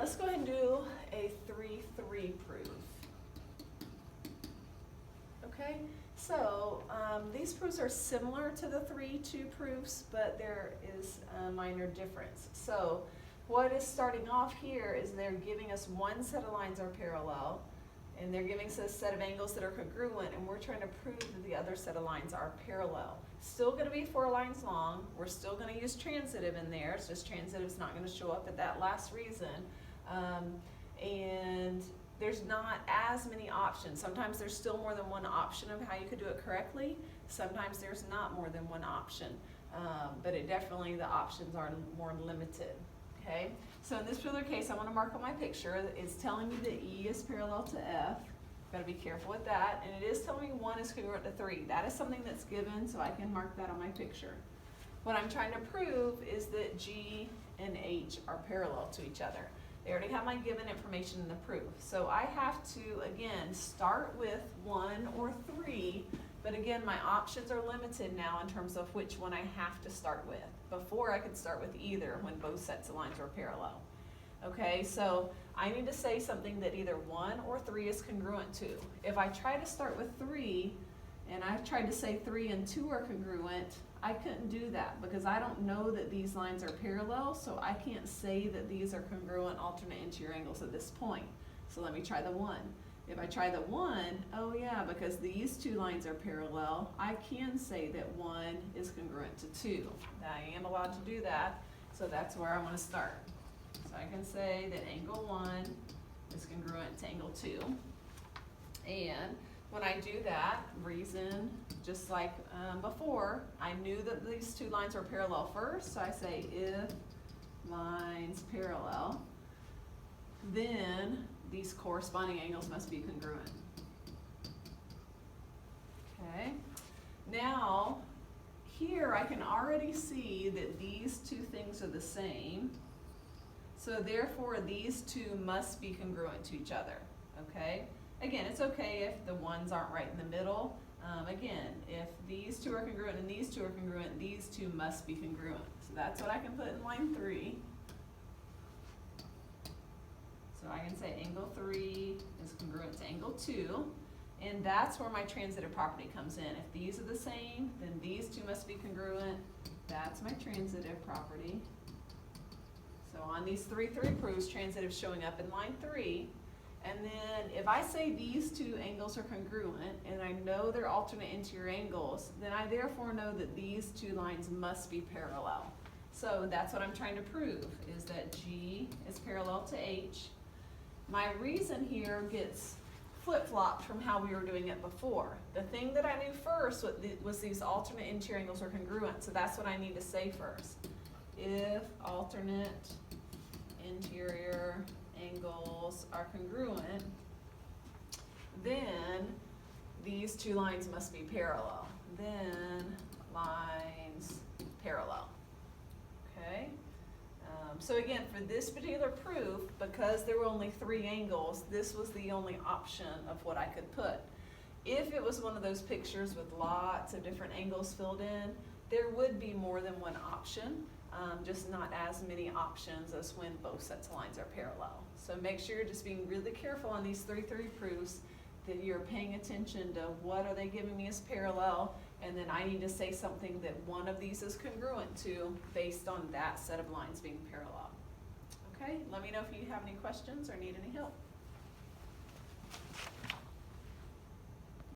let's go ahead and do a 3-3 proof. Okay, so these proofs are similar to the 3-2 proofs, but there is a minor difference. So what is starting off here is they're giving us one set of lines are parallel, and they're giving us a set of angles that are congruent, and we're trying to prove that the other set of lines are parallel. Still going to be 4 lines long. We're still going to use transitive in there. It's just transitive is not going to show up at that last reason. And there's not as many options. Sometimes there's still more than one option of how you could do it correctly. Sometimes there's not more than one option. But it definitely, the options are more limited. Okay, so in this particular case, I want to mark on my picture that it's telling me that E is parallel to F. Got to be careful with that. And it is telling me 1 is congruent to 3. That is something that's given, so I can mark that on my picture. What I'm trying to prove is that G and H are parallel to each other. They already have my given information in the proof. So I have to, again, start with 1 or 3. But again, my options are limited now in terms of which one I have to start with. Before I could start with either when both sets of lines were parallel. Okay, so I need to say something that either 1 or 3 is congruent to. If I try to start with 3, and I tried to say 3 and 2 are congruent, I couldn't do that because I don't know that these lines are parallel, so I can't say that these are congruent alternate interior angles at this point. So let me try the 1. If I try the 1, oh yeah, because these 2 lines are parallel, I can say that 1 is congruent to 2. I am allowed to do that, so that's where I want to start. So I can say that angle 1 is congruent to angle 2. And when I do that, reason, just like before, I knew that these 2 lines were parallel first, so I say if lines parallel, then these corresponding angles must be congruent. Okay, now here I can already see that these 2 things are the same, so therefore these 2 must be congruent to each other. Okay, again, it's okay if the ones aren't right in the middle. Again, if these 2 are congruent and these 2 are congruent, these 2 must be congruent. So that's what I can put in line 3. So I can say angle 3 is congruent to angle 2, and that's where my transitive property comes in. If these are the same, then these 2 must be congruent. That's my transitive property. So on these 3-3 proofs, transitive is showing up in line 3. And then if I say these 2 angles are congruent, and I know they're alternate interior angles, then I therefore know that these 2 lines must be parallel. So that's what I'm trying to prove, is that G is parallel to H. My reason here gets flip-flopped from how we were doing it before. The thing that I knew first was these alternate interior angles are congruent, so that's what I need to say first. If alternate interior angles are congruent, then these 2 lines must be parallel. Then lines parallel. Okay? So again, for this particular proof, because there were only 3 angles, this was the only option of what I could put. If it was one of those pictures with lots of different angles filled in, there would be more than one option, just not as many options as when both sets of lines are parallel. So make sure you're just being really careful on these 3-3 proofs, that you're paying attention to what are they giving me as parallel, and then I need to say something that one of these is congruent to based on that set of lines being parallel. Okay, let me know if you have any questions or need any help.